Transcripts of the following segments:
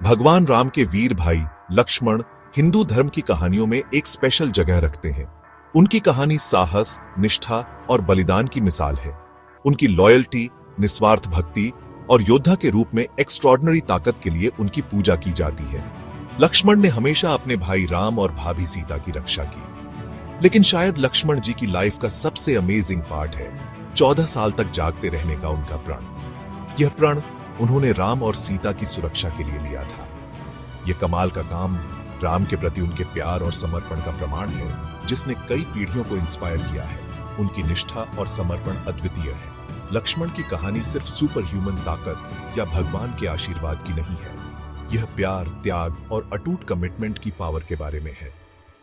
भगवान राम के वीर भाई लक्ष्मण हिंदू धर्म की कहानियों में एक स्पेशल जगह रखते हैं। उनकी कहानी साहस, निष्ठा और बलिदान की मिसाल है। उनकी लॉयल्टी, निस्वार्थ भक्ति और योद्धा के रूप में एक्स्ट्रॉर्डिनरी ताकत के लिए उनकी पूजा की जाती है। लक्ष्मण ने हमेशा अपने भाई राम और भाभी सीता की रक्षा की। लेकिन शायद लक्ष्मण जी की लाइफ का सबसे अमेजिंग पार्ट है 14 साल तक जागते रहने का उनका प्रण। यह प्रण उन्होंने राम और सीता की सुरक्षा के लिए लिया था। यह कमाल का काम राम के प्रति उनके प्यार और समर्पण का प्रमाण है, जिसने कई पीढ़ियों को इंस्पायर किया है। उनकी निष्ठा और समर्पण अद्वितीय है। लक्ष्मण की कहानी सिर्फ सुपर ह्यूमन ताकत या भगवान के आशीर्वाद की नहीं है। यह प्यार, त्याग और अटूट कमिटमेंट की पावर के बारे में है।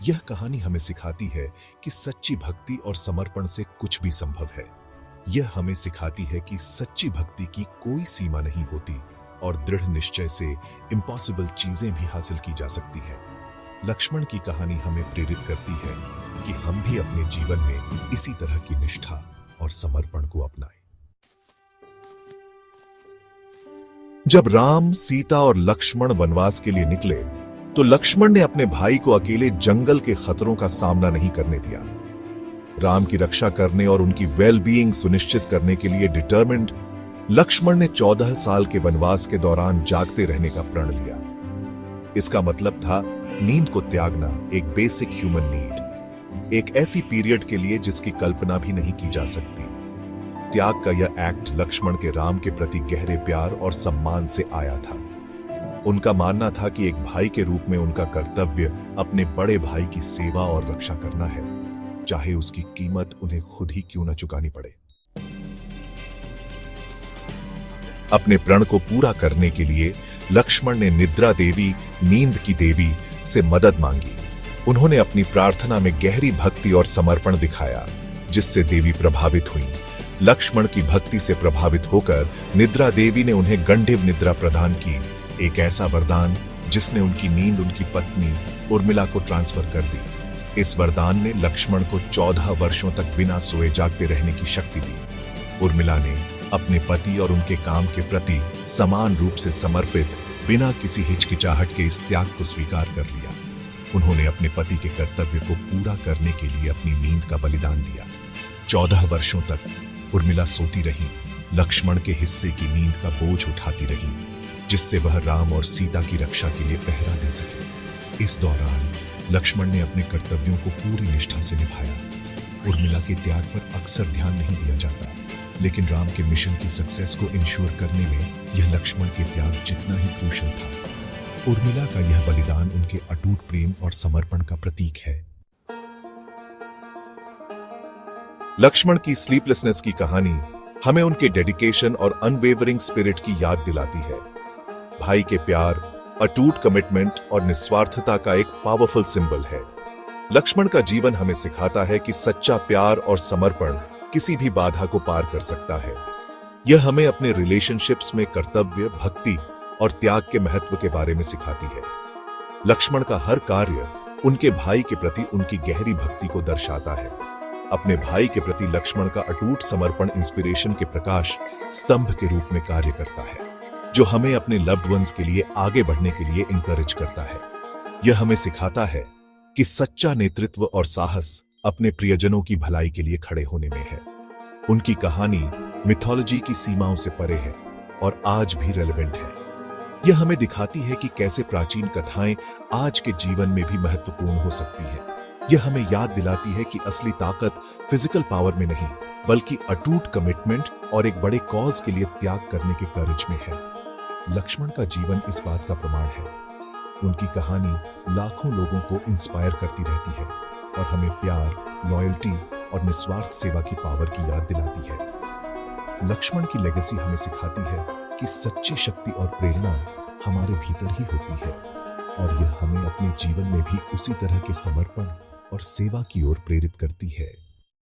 यह कहानी हमें सिखाती है कि सच्ची भक्ति और समर्पण से कुछ भी संभव है। यह हमें सिखाती है कि सच्ची भक्ति की कोई सीमा नहीं होती और दृढ़ निश्चय से इम्पॉसिबल चीजें भी हासिल की जा सकती हैं। लक्ष्मण की कहानी हमें प्रेरित करती है कि हम भी अपने जीवन में इसी तरह की निष्ठा और समर्पण को अपनाएं। जब राम, सीता और लक्ष्मण वनवास के लिए निकले, तो लक्ष्मण ने अपने भाई को अकेले जंगल के खतरों का सामना नहीं करने दिया। राम की रक्षा करने और उनकी वेलबीइंग सुनिश्चित करने के लिए डिटरमिन्ड, लक्ष्मण ने 14 साल के वनवास के दौरान जागते रहने का प्रण लिया। इसका मतलब था नींद को त्यागना, एक बेसिक ह्यूमन नीड, एक ऐसी पीरियड के लिए जिसकी कल्पना भी नहीं की जा सकती। त्याग का यह एक्ट लक्ष्मण के राम के प्रति गहरे प्यार और सम्मान से आया था। उनका मानना था कि एक भाई के रूप में उनका कर्तव्य अपने बड़े भाई की सेवा और रक्षा करना है, चाहे उसकी कीमत उन्हें खुद ही क्यों न चुकानी पड़े। अपने प्रण को पूरा करने के लिए लक्ष्मण ने निद्रा देवी, नींद की देवी, से मदद मांगी। उन्होंने अपनी प्रार्थना में गहरी भक्ति और समर्पण दिखाया, जिससे देवी प्रभावित हुई। लक्ष्मण की भक्ति से प्रभावित होकर निद्रा देवी ने उन्हें गंढिव निद्रा प्रदान की, एक ऐसा वरदान जिसने उनकी नींद उनकी पत्नी उर्मिला को ट्रांसफर कर दी। इस वरदान ने लक्ष्मण को 14 वर्षों तक बिना सोए जागते रहने की शक्ति दी। उर्मिला ने अपने पति और उनके काम के प्रति समान रूप से समर्पित, बिना किसी हिचकिचाहट के इस त्याग को स्वीकार कर लिया। उन्होंने अपने पति के कर्तव्य को पूरा करने के लिए अपनी नींद का बलिदान दिया। 14 वर्षों तक उर्मिला सोती रही, लक्ष्मण के हिस्से की नींद का बोझ उठाती रही, जिससे वह राम और सीता की रक्षा के लिए पहरा दे सके। इस दौरान लक्ष्मण ने अपने कर्तव्यों को पूरी निष्ठा से निभाया। उर्मिला के त्याग पर अक्सर ध्यान नहीं दिया जाता, लेकिन राम के मिशन की सक्सेस को इंश्योर करने में यह लक्ष्मण के त्याग जितना ही क्रूशल था। उर्मिला का यह बलिदान उनके अटूट प्रेम और समर्पण का प्रतीक है। लक्ष्मण की स्लीपलेसनेस की कहानी हमें उनके डेडिकेशन और अनवेवरिंग स्पिरिट की याद दिलाती है। भाई के प्यार, अटूट कमिटमेंट और निस्वार्थता का एक पावरफुल सिंबल है। लक्ष्मण का जीवन हमें सिखाता है कि सच्चा प्यार और समर्पण किसी भी बाधा को पार कर सकता है। यह हमें अपने रिलेशनशिप्स में कर्तव्य, भक्ति और त्याग के महत्व के बारे में सिखाती है। लक्ष्मण का हर कार्य उनके भाई के प्रति उनकी गहरी भक्ति को दर्शाता है। अपने भाई के प्रति लक्ष्मण का अटूट समर्पण इंस्पिरेशन के प्रकाश स्तंभ के रूप में कार्य करता है, जो हमें अपने लव्ड वंस के लिए आगे बढ़ने के लिए इंकरेज करता है। यह हमें सिखाता है कि सच्चा नेतृत्व और साहस अपने प्रियजनों की भलाई के लिए खड़े होने में है। उनकी कहानी मिथोलॉजी की सीमाओं से परे है और आज भी रेलेवेंट है। यह हमें दिखाती है कि कैसे प्राचीन कथाएं आज के जीवन में भी महत्वपूर्ण हो सकती है। यह हमें याद दिलाती है कि असली ताकत फिजिकल पावर में नहीं, बल्कि अटूट कमिटमेंट और एक बड़े कॉज के लिए त्याग करने के करेज में है। लक्ष्मण का जीवन इस बात का प्रमाण है। उनकी कहानी लाखों लोगों को इंस्पायर करती रहती है और हमें प्यार, लॉयल्टी और निस्वार्थ सेवा की पावर की याद दिलाती है। लक्ष्मण की लेगेसी हमें सिखाती है कि सच्ची शक्ति और प्रेरणा हमारे भीतर ही होती है और यह हमें अपने जीवन में भी उसी तरह के समर्पण और सेवा की ओर प्रेरित करती है।